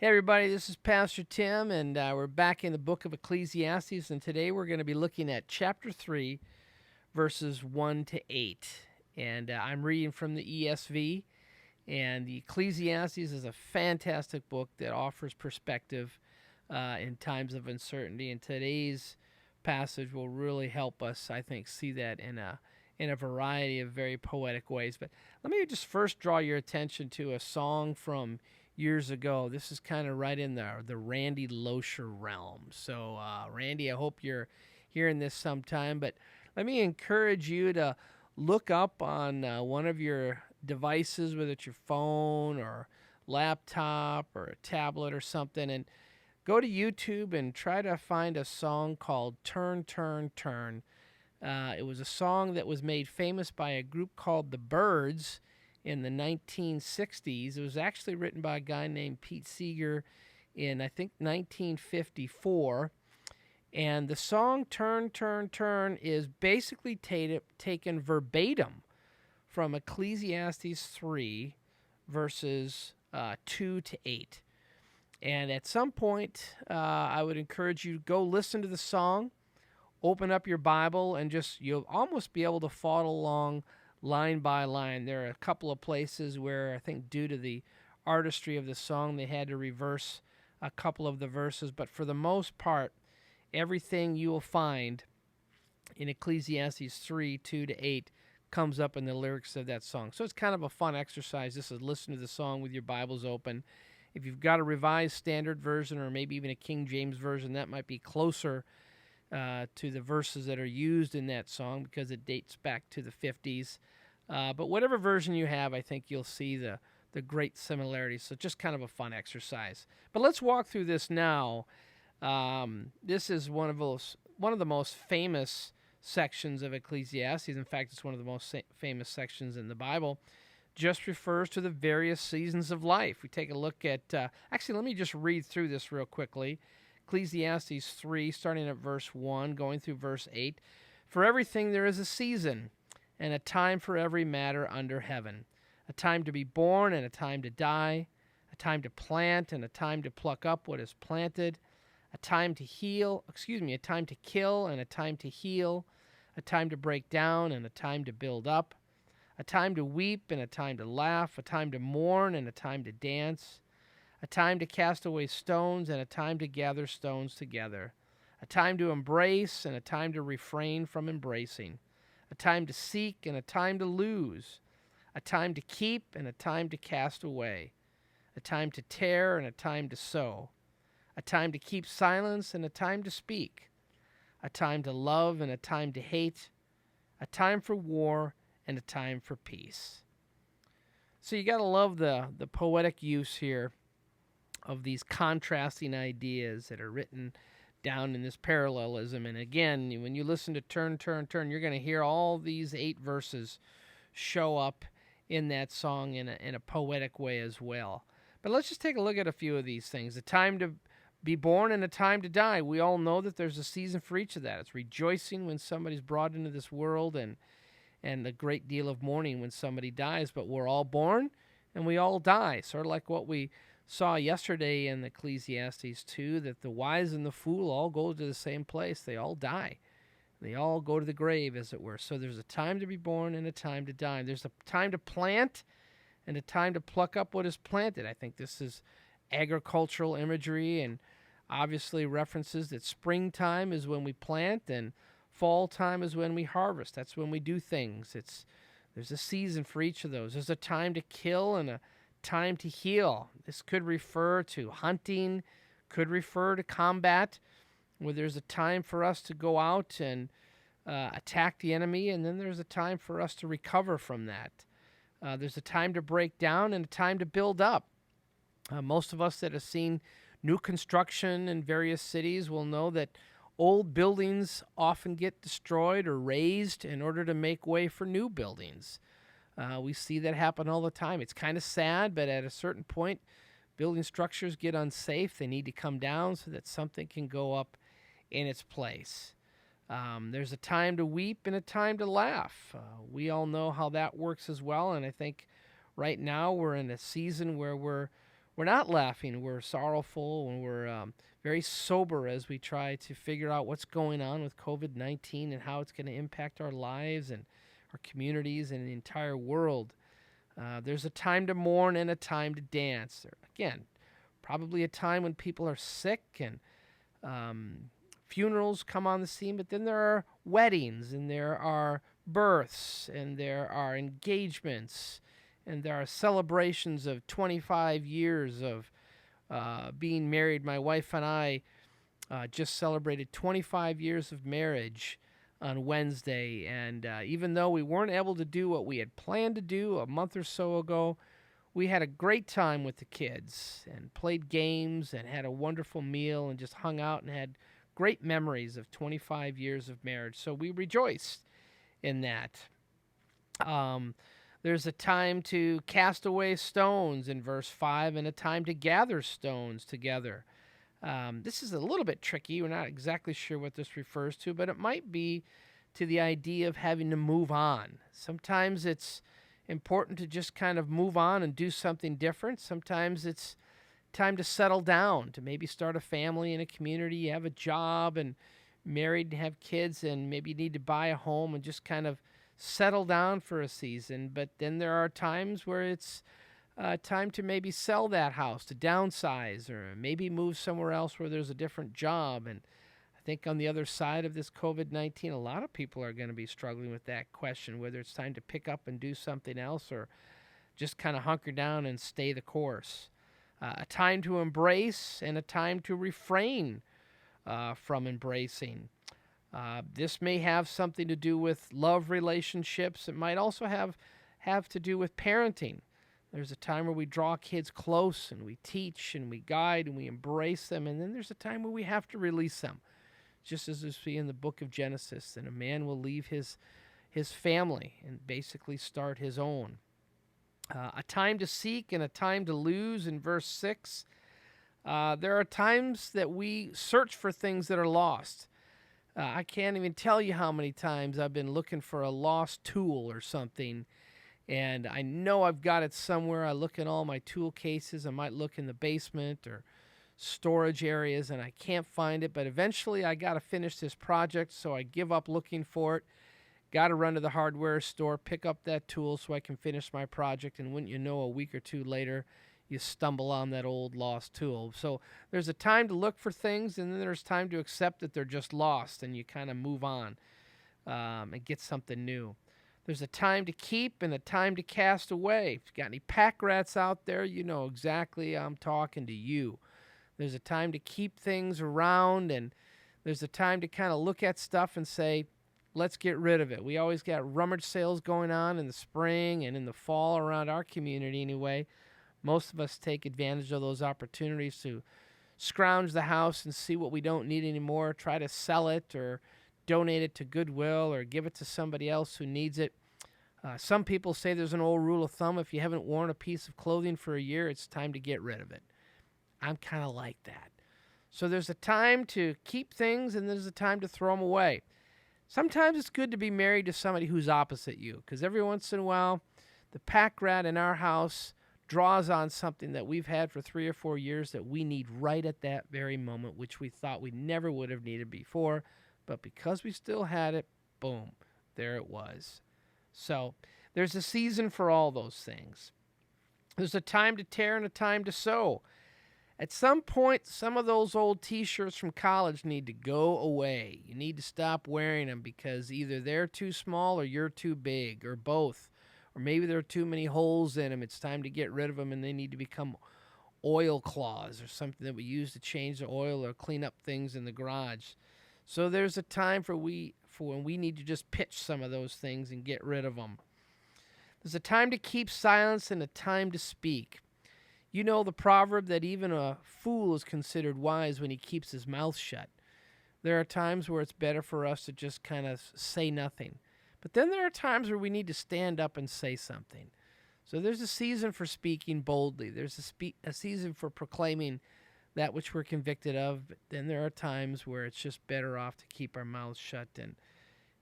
Hey, everybody, this is Pastor Tim, and we're back in the book of Ecclesiastes, and today we're going to be looking at chapter 3, verses 1 to 8. And I'm reading from the ESV, and the Ecclesiastes is a fantastic book that offers perspective in times of uncertainty, and today's passage will really help us, I think, see that in a variety of very poetic ways. But let me just first draw your attention to a song from years ago. This is kind of right in the Randy Loescher realm. So, Randy, I hope you're hearing this sometime. But let me encourage you to look up on one of your devices, whether it's your phone or laptop or a tablet or something, and go to YouTube and try to find a song called Turn, Turn, Turn. It was a song that was made famous by a group called the Byrds in the 1960s. It was actually written by a guy named Pete Seeger in, I think, 1954. And the song Turn, Turn, Turn is basically taken verbatim from Ecclesiastes 3, verses 2 to 8. And at some point, I would encourage you to go listen to the song, open up your Bible, and you'll almost be able to follow along line by line. There are a couple of places where I think due to the artistry of the song, they had to reverse a couple of the verses. But for the most part, everything you will find in Ecclesiastes 3, 2 to 8 comes up in the lyrics of that song. So it's kind of a fun exercise. This is listen to the song with your Bibles open. If you've got a Revised Standard Version or maybe even a King James Version, that might be closer to the verses that are used in that song because it dates back to the 50s. But whatever version you have, I think you'll see the great similarities. So just kind of a fun exercise. But let's walk through this now. This is one of the most famous sections of Ecclesiastes. In fact, it's one of the most famous sections in the Bible. Just refers to the various seasons of life. We take a look at, actually, let me just read through this real quickly. Ecclesiastes 3, starting at verse 1, going through verse 8. For everything there is a season, and a time for every matter under heaven. A time to be born, and a time to die. A time to plant, and a time to pluck up what is planted. A time to a time to kill, and a time to heal. A time to break down, and a time to build up. A time to weep, and a time to laugh. A time to mourn, and a time to dance. A time to cast away stones, and a time to gather stones together. A time to embrace, and a time to refrain from embracing. A time to seek, and a time to lose. A time to keep, and a time to cast away. A time to tear, and a time to sow. A time to keep silence, and a time to speak. A time to love, and a time to hate. A time for war, and a time for peace. So you got to love the poetic use here of these contrasting ideas that are written down in this parallelism. And again, when you listen to Turn, Turn, Turn, you're going to hear all these 8 verses show up in that song in a poetic way as well. But let's just take a look at a few of these things. A time to be born and a time to die. We all know that there's a season for each of that. It's rejoicing when somebody's brought into this world and a great deal of mourning when somebody dies. But we're all born and we all die, sort of like what we saw yesterday in Ecclesiastes 2, that the wise and the fool all go to the same place. They all die. They all go to the grave, as it were. So there's a time to be born and a time to die. There's a time to plant and a time to pluck up what is planted. I think this is agricultural imagery and obviously references that springtime is when we plant and fall time is when we harvest. That's when we do things. There's a season for each of those. There's a time to kill and a time to heal. This could refer to hunting, could refer to combat, where there's a time for us to go out and attack the enemy, and then there's a time for us to recover from that. There's a time to break down and a time to build up. Most of us that have seen new construction in various cities will know that old buildings often get destroyed or razed in order to make way for new buildings. We see that happen all the time. It's kind of sad, but at a certain point, building structures get unsafe. They need to come down so that something can go up in its place. There's a time to weep and a time to laugh. We all know how that works as well, and I think right now we're in a season where we're we're not laughing. We're sorrowful, and we're very sober as we try to figure out what's going on with COVID-19 and how it's going to impact our lives and our communities and the entire world. There's a time to mourn and a time to dance. Again, probably a time when people are sick and funerals come on the scene, but then there are weddings and there are births and there are engagements and there are celebrations of 25 years of being married. My wife and I just celebrated 25 years of marriage on Wednesday, and even though we weren't able to do what we had planned to do a month or so ago, we had a great time with the kids and played games and had a wonderful meal and just hung out and had great memories of 25 years of marriage. So we rejoiced in that. There's a time to cast away stones in verse 5 and a time to gather stones together. This is a little bit tricky. We're not exactly sure what this refers to, but it might be to the idea of having to move on. Sometimes it's important to just kind of move on and do something different. Sometimes it's time to settle down, to maybe start a family in a community. You have a job and married and have kids, and maybe you need to buy a home and just kind of settle down for a season. But then there are times where it's time to maybe sell that house, to downsize, or maybe move somewhere else where there's a different job. And I think on the other side of this COVID-19, a lot of people are going to be struggling with that question, whether it's time to pick up and do something else or just kind of hunker down and stay the course. A time to embrace and a time to refrain from embracing. This may have something to do with love relationships. It might also have to do with parenting. There's a time where we draw kids close and we teach and we guide and we embrace them. And then there's a time where we have to release them. Just as we see in the book of Genesis, and a man will leave his family and basically start his own. A time to seek and a time to lose in verse 6. There are times that we search for things that are lost. I can't even tell you how many times I've been looking for a lost tool or something, and I know I've got it somewhere. I look in all my tool cases. I might look in the basement or storage areas, and I can't find it, but eventually I got to finish this project, so I give up looking for it. Got to run to the hardware store, pick up that tool so I can finish my project, and wouldn't you know, a week or two later, you stumble on that old lost tool. So there's a time to look for things, and then there's time to accept that they're just lost, and you kind of move on and get something new. There's a time to keep and a time to cast away. If you got any pack rats out there, you know exactly I'm talking to you. There's a time to keep things around, and there's a time to kind of look at stuff and say, let's get rid of it. We always got rummage sales going on in the spring and in the fall around our community anyway. Most of us take advantage of those opportunities to scrounge the house and see what we don't need anymore, try to sell it or donate it to Goodwill or give it to somebody else who needs it. Some people say there's an old rule of thumb: if you haven't worn a piece of clothing for a year, it's time to get rid of it. I'm kind of like that. So there's a time to keep things and there's a time to throw them away. Sometimes it's good to be married to somebody who's opposite you, because every once in a while, the pack rat in our house draws on something that we've had for 3 or 4 years that we need right at that very moment, which we thought we never would have needed before. But because we still had it, boom, there it was. So there's a season for all those things. There's a time to tear and a time to sow. At some point, some of those old T-shirts from college need to go away. You need to stop wearing them because either they're too small or you're too big, or both. Or maybe there are too many holes in them. It's time to get rid of them, and they need to become oilcloths or something that we use to change the oil or clean up things in the garage. So there's a time for when we need to just pitch some of those things and get rid of them. There's a time to keep silence and a time to speak. You know the proverb that even a fool is considered wise when he keeps his mouth shut. There are times where it's better for us to just kind of say nothing. But then there are times where we need to stand up and say something. So there's a season for speaking boldly. There's a season for proclaiming that which we're convicted of. But then there are times where it's just better off to keep our mouths shut. And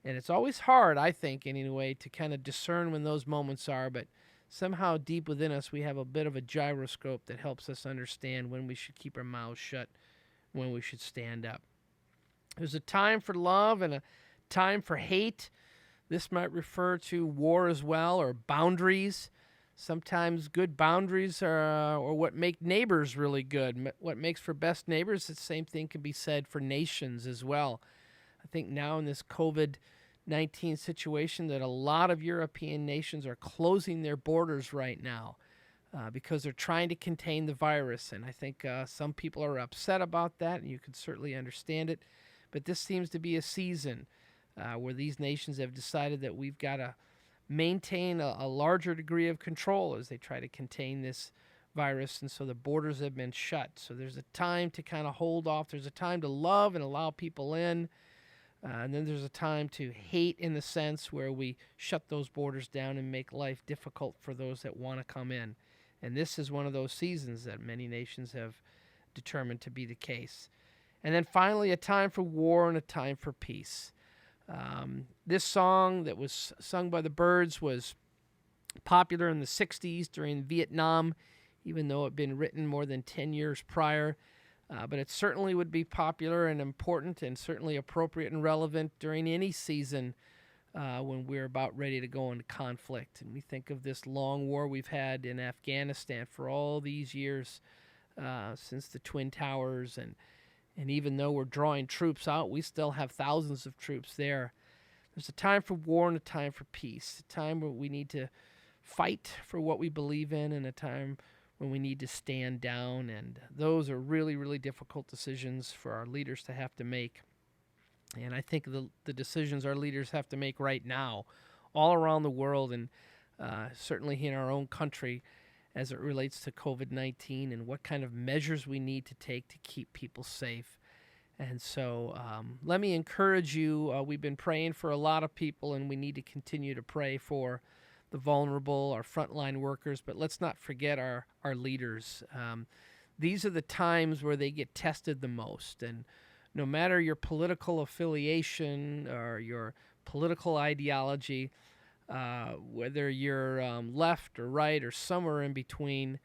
it's always hard, I think, anyway, to kind of discern when those moments are. But somehow deep within us we have a bit of a gyroscope that helps us understand when we should keep our mouths shut, when we should stand up. There's a time for love and a time for hate. This might refer to war as well, or boundaries. Sometimes good boundaries are or what make neighbors really good. What makes for best neighbors, the same thing can be said for nations as well. I think now in this COVID-19 situation that a lot of European nations are closing their borders right now because they're trying to contain the virus. And I think some people are upset about that, and you can certainly understand it. But this seems to be a season where these nations have decided that we've got to maintain a larger degree of control as they try to contain this virus, and so the borders have been shut. So there's a time to kind of hold off. There's a time to love and allow people in, and then there's a time to hate in the sense where we shut those borders down and make life difficult for those that want to come in. And this is one of those seasons that many nations have determined to be the case. And then finally, a time for war and a time for peace. This song that was sung by the Byrds was popular in the 60s during Vietnam, even though it had been written more than 10 years prior. But it certainly would be popular and important and certainly appropriate and relevant during any season when we're about ready to go into conflict. And we think of this long war we've had in Afghanistan for all these years since the Twin Towers, and even though we're drawing troops out, we still have thousands of troops there. There's a time for war and a time for peace, a time where we need to fight for what we believe in, and a time when we need to stand down. And those are really, really difficult decisions for our leaders to have to make. And I think the decisions our leaders have to make right now, all around the world, and certainly in our own country, as it relates to COVID-19 and what kind of measures we need to take to keep people safe. And so let me encourage you. We've been praying for a lot of people, and we need to continue to pray for the vulnerable, our frontline workers, but let's not forget our leaders. These are the times where they get tested the most, and no matter your political affiliation or your political ideology, whether you're left or right or somewhere in between,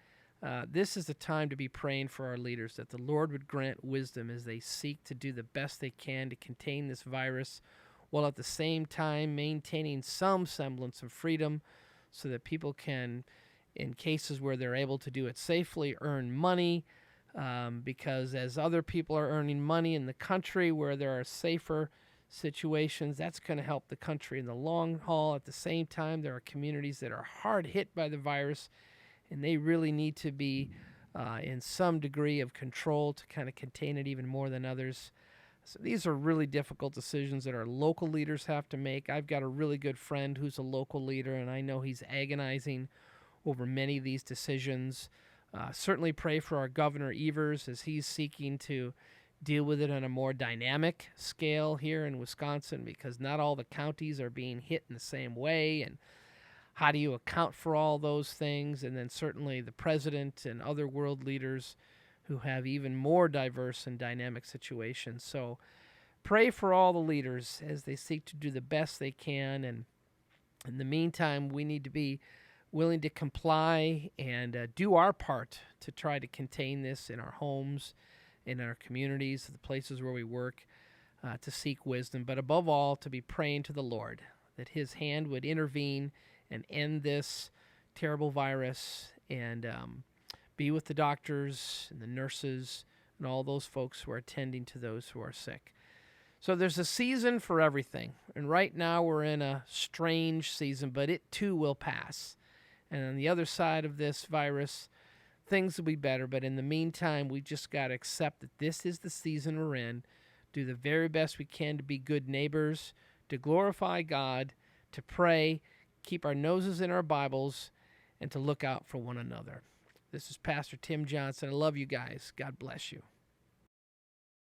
this is the time to be praying for our leaders, that the Lord would grant wisdom as they seek to do the best they can to contain this virus, while at the same time maintaining some semblance of freedom so that people can, in cases where they're able to do it safely, earn money, because as other people are earning money in the country where there are safer situations, that's going to help the country in the long haul. At the same time, there are communities that are hard hit by the virus, and they really need to be in some degree of control to kind of contain it even more than others. So these are really difficult decisions that our local leaders have to make. I've got a really good friend who's a local leader, and I know he's agonizing over many of these decisions. Certainly pray for our Governor Evers as he's seeking to deal with it on a more dynamic scale here in Wisconsin, because not all the counties are being hit in the same way, and how do you account for all those things? And then certainly the president and other world leaders who have even more diverse and dynamic situations. So pray for all the leaders as they seek to do the best they can, and in the meantime we need to be willing to comply and do our part to try to contain this in our homes, in our communities, the places where we work, to seek wisdom, but above all, to be praying to the Lord that his hand would intervene and end this terrible virus, and be with the doctors and the nurses and all those folks who are attending to those who are sick. So there's a season for everything, and right now we're in a strange season, but it too will pass. And on the other side of this virus, things will be better. But in the meantime, we just got to accept that this is the season we're in, do the very best we can to be good neighbors, to glorify God, to pray, keep our noses in our Bibles, and to look out for one another. This is Pastor Tim Johnson. I love you guys. God bless you.